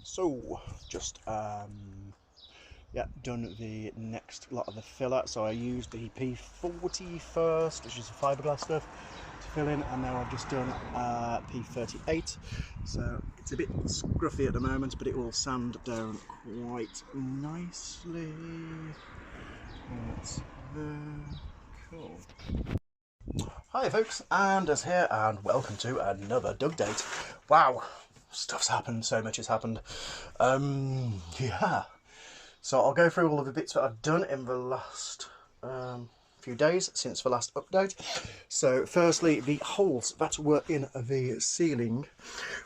So just yeah, done the next lot of the filler. So I used the P40 first, which is the fiberglass stuff, to fill in, and now I've just done P38. So it's a bit scruffy at the moment, but it will sand down quite nicely. That's there. Cool. Hi folks, Anders here, and welcome to another Dougdate. Wow, stuff's happened, so much has happened. Yeah. So I'll go through all of the bits that I've done in the last few days since the last update. So firstly, the holes that were in the ceiling,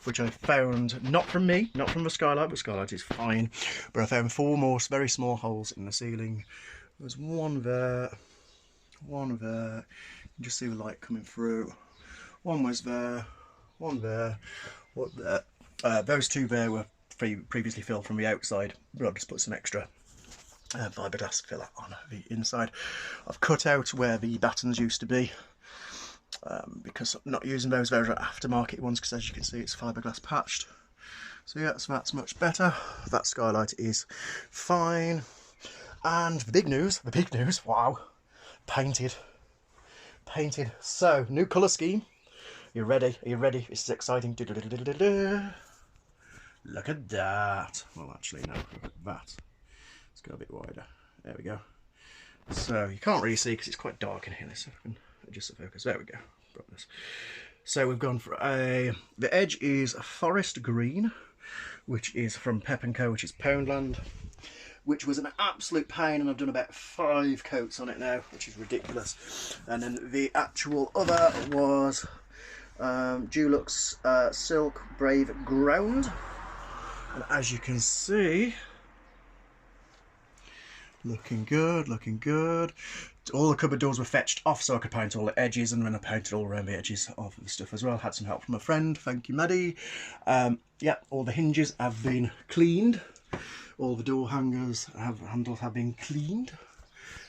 which I found not from me, not from the skylight is fine, but I found four more very small holes in the ceiling. There's one there, one there, you can just see the light coming through, one was there, one there, one there. Those two there were previously filled from the outside, but I've just put some extra fiberglass filler on the inside. I've cut out where the battens used to be because I'm not using those are aftermarket ones, because as you can see it's fiberglass patched. So yeah, so that's much better. That skylight is fine. And the big news, wow, painted. So new colour scheme. You ready? Are you ready? This is exciting. Look at that. Well, actually, no, look at that. Let's go a bit wider. There we go. So you can't really see because it's quite dark in here. So I can adjust the focus. There we go. Brightness. So we've gone for the edge is a forest green, which is from Pep & Co, which is Poundland, which was an absolute pain, and I've done about 5 coats on it now, which is ridiculous. And then the actual other was Dulux Silk Brave Ground. And as you can see, looking good. All the cupboard doors were fetched off so I could paint all the edges, and then I painted all around the edges of the stuff as well. Had some help from a friend, thank you Maddie. Yeah, all the hinges have been cleaned. All the door handles have been cleaned.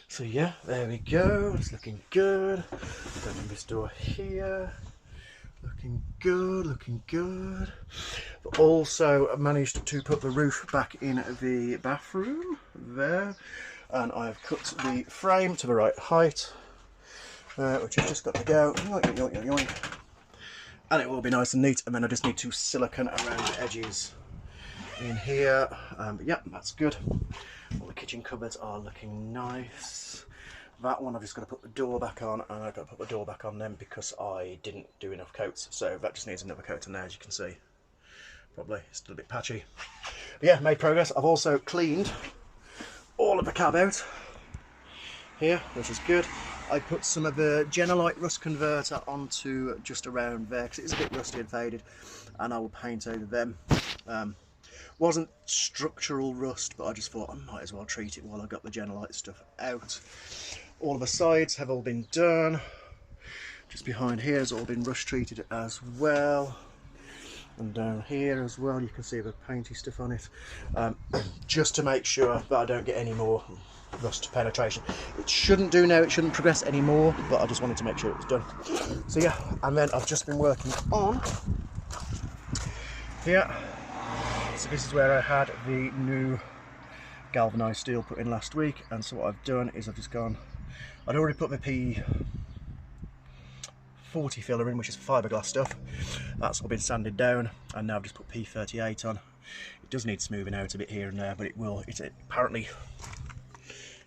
So yeah, there we go, it's looking good. Done this door here. Looking good. But also managed to put the roof back in the bathroom there, and I've cut the frame to the right height, which I've just got to go, yoink, yoink, yoink, yoink. And it will be nice and neat. And then I just need to silicone around the edges in here. But yeah, that's good. All the kitchen cupboards are looking nice. That one I've just got to put the door back on, and I've got to put the door back on then because I didn't do enough coats, so that just needs another coat in there, as you can see. Probably still a bit patchy. But yeah, made progress. I've also cleaned all of the cab out here, which is good. I put some of the Genelite rust converter onto just around there because it's a bit rusty and faded, and I will paint over them. Wasn't structural rust, but I just thought I might as well treat it while I got the Genelite stuff out. All of the sides have all been done. Just behind here has all been rust treated as well. And down here as well, you can see the painty stuff on it. Just to make sure that I don't get any more rust penetration. It shouldn't do now, it shouldn't progress anymore, but I just wanted to make sure it was done. So yeah, and then I've just been working on here. So this is where I had the new galvanised steel put in last week, and so what I've done is I've just gone, I'd already put the P40 filler in, which is fiberglass stuff. That's all been sanded down, and now I've just put P38 on. It does need smoothing out a bit here and there, but it's apparently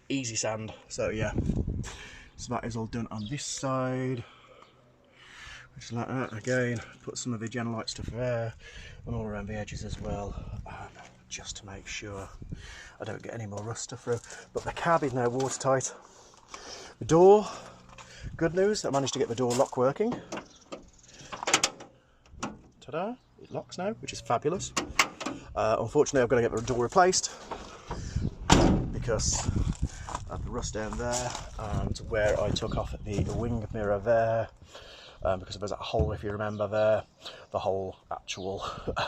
easy sand, so yeah. So that is all done on this side, which is like that. Again, put some of the Genelite stuff there and all around the edges as well, just to make sure I don't get any more rust stuff through. But the cab is now watertight. The door, good news, I managed to get the door lock working. Ta-da, it locks now, which is fabulous. Unfortunately I've got to get the door replaced because of the rust down there, and where I took off the wing mirror there, because there's that hole, if you remember there, the whole actual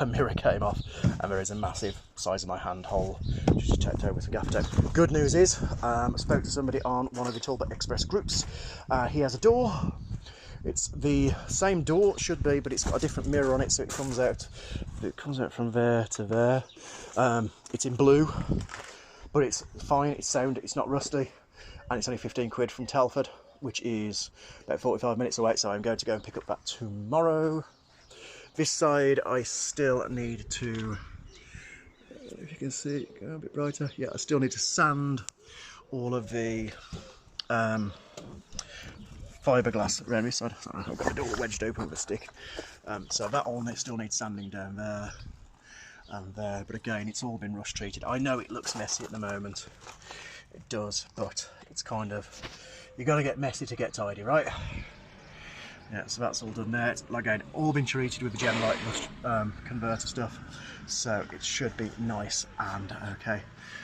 mirror came off, and there is a massive size of my hand hole, which is checked over to gaff tape. Good news is, I spoke to somebody on one of the Talbot Express groups. He has a door It's the same door, should be, but it's got a different mirror on it, so it comes out from there to there. It's in blue, but it's fine, it's sound, it's not rusty, and it's only 15 quid from Telford, which is about 45 minutes away, so I'm going to go and pick up that tomorrow. This side I still need to, if you can see, go a bit brighter, yeah, I still need to sand all of the fiberglass around this side. Sorry, I've got the door wedged open with a stick, so that all still needs sanding down there and there, but again, it's all been rust treated. I know it looks messy at the moment, it does, but it's kind of, you got to get messy to get tidy, right? Yeah, so that's all done there. It's, again, all been treated with the Gemlight rust converter stuff, so it should be nice and okay.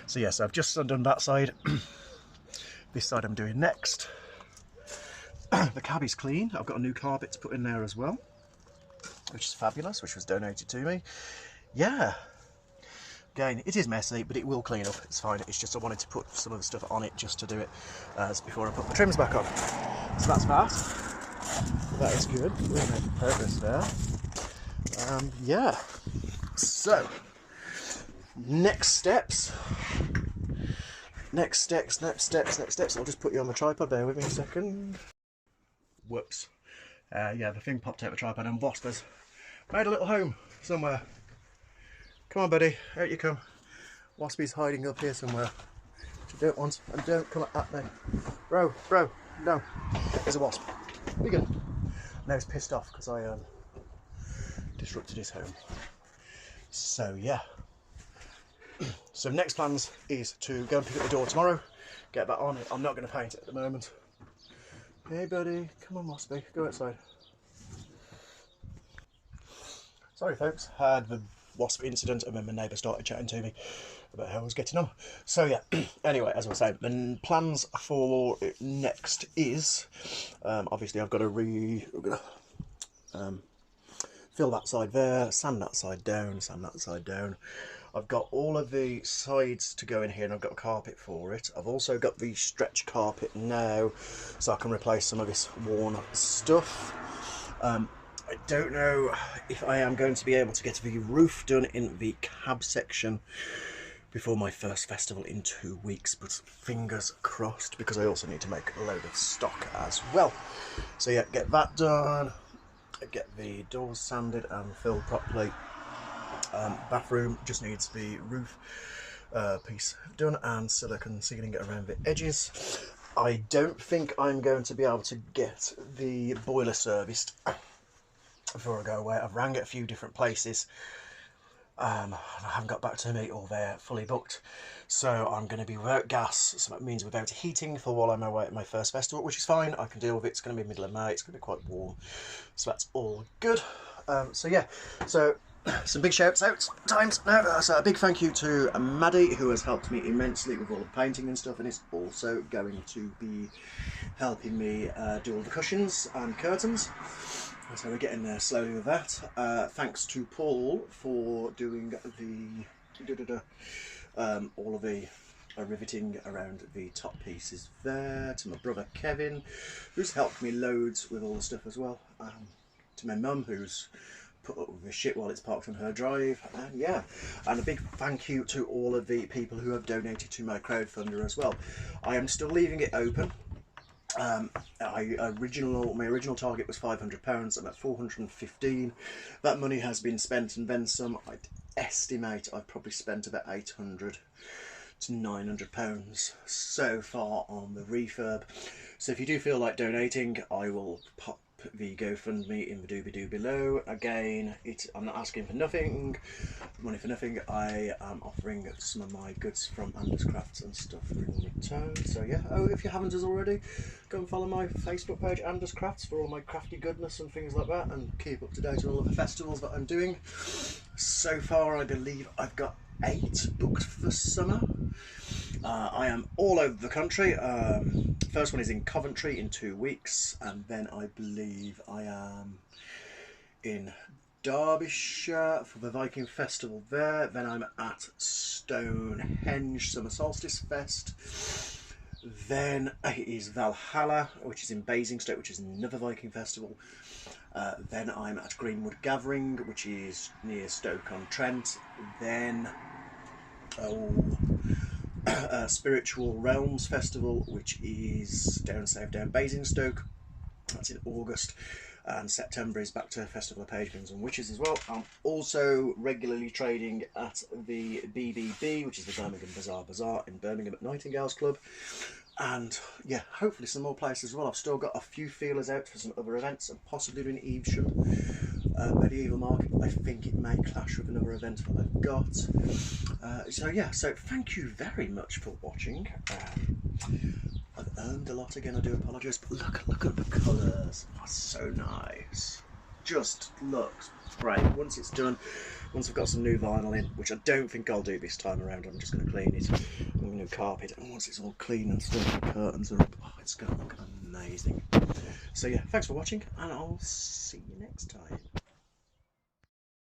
So yes, I've just done that side. This side I'm doing next. The cab is clean. I've got a new carpet to put in there as well, which is fabulous, which was donated to me. Yeah. Again, it is messy, but it will clean up. It's fine. It's just I wanted to put some of the stuff on it just to do it before I put the trims back on. So that's that. That is good. We're making progress there. Yeah. So, next steps. Next steps. I'll just put you on the tripod. Bear with me a second. Whoops. Yeah, the thing popped out the tripod and Wasp has made a little home somewhere. Come on, buddy. Out you come. Waspy's hiding up here somewhere. Which I don't want. And don't come at me. Bro, no. There's a wasp. Be good. Now he's pissed off because I disrupted his home. So yeah. So next plans is to go and pick up the door tomorrow, get that on. I'm not going to paint it at the moment. Hey buddy, come on Waspy, go outside. Sorry folks, had the wasp incident and then my neighbour started chatting to me about how I was getting on. So yeah, anyway, as I was saying, the plans for next is, obviously I've got to fill that side there, sand that side down, sand that side down. I've got all of the sides to go in here and I've got a carpet for it. I've also got the stretch carpet now, so I can replace some of this worn stuff. I don't know if I am going to be able to get the roof done in the cab section before my first festival in 2 weeks, but fingers crossed, because I also need to make a load of stock as well. So yeah, get that done, get the doors sanded and filled properly. Bathroom just needs the roof piece done and silicone sealing around the edges. I don't think I'm going to be able to get the boiler serviced before I go away. I've rang at a few different places. I haven't got back to me, or they're fully booked. So I'm going to be without gas, so that means without heating for while I'm away at my first festival, which is fine. I can deal with it. It's going to be middle of May. It's going to be quite warm, so that's all good. So yeah, so some big shouts out times now. So a big thank you to Maddie, who has helped me immensely with all the painting and stuff, and is also going to be helping me do all the cushions and curtains. So we're getting there slowly with that. Thanks to Paul for doing the all of the riveting around the top pieces there. To my brother Kevin, who's helped me loads with all the stuff as well. To my mum, who's put up with the shit while it's parked on her drive, and yeah, and a big thank you to all of the people who have donated to my crowdfunder as well. I am still leaving it open. My original target was £500. I'm at 415. That money has been spent and then some. I'd estimate I've probably spent about £800 to £900 so far on the refurb. So if you do feel like donating, I will pop the GoFundMe in the doobie-doo below. Again, I'm not asking for money for nothing. I am offering some of my goods from Anders Crafts and stuff in return. So yeah, if you haven't as already, go and follow my Facebook page, Anders Crafts, for all my crafty goodness and things like that, and keep up to date on all of the festivals that I'm doing. So far, I believe I've got 8 booked for the summer. I am all over the country. First one is in Coventry in 2 weeks, and then I believe I am in Derbyshire for the Viking Festival there. Then I'm at Stonehenge Summer Solstice Fest. Then it is Valhalla, which is in Basingstoke, which is another Viking festival. Then I'm at Greenwood Gathering, which is near Stoke-on-Trent. Then Spiritual Realms Festival, which is down south, down Basingstoke. That's in August. And September is back to Festival of Pagans and Witches as well. I'm also regularly trading at the BBB, which is the Birmingham Bazaar in Birmingham at Nightingale's Club. And yeah, hopefully some more places as well. I've still got a few feelers out for some other events and possibly doing Evesham Medieval Market. I think it may clash with another event that I've got. So yeah, so thank you very much for watching. I've earned a lot again, I do apologise, but look at the colours. Oh, so nice. Just looks great. Once it's done, once I've got some new vinyl in, which I don't think I'll do this time around, I'm just going to clean it. I'm going to carpet, and once it's all clean and stuff, the curtains are up, oh, it's going to look amazing. So yeah, thanks for watching, and I'll see you next time.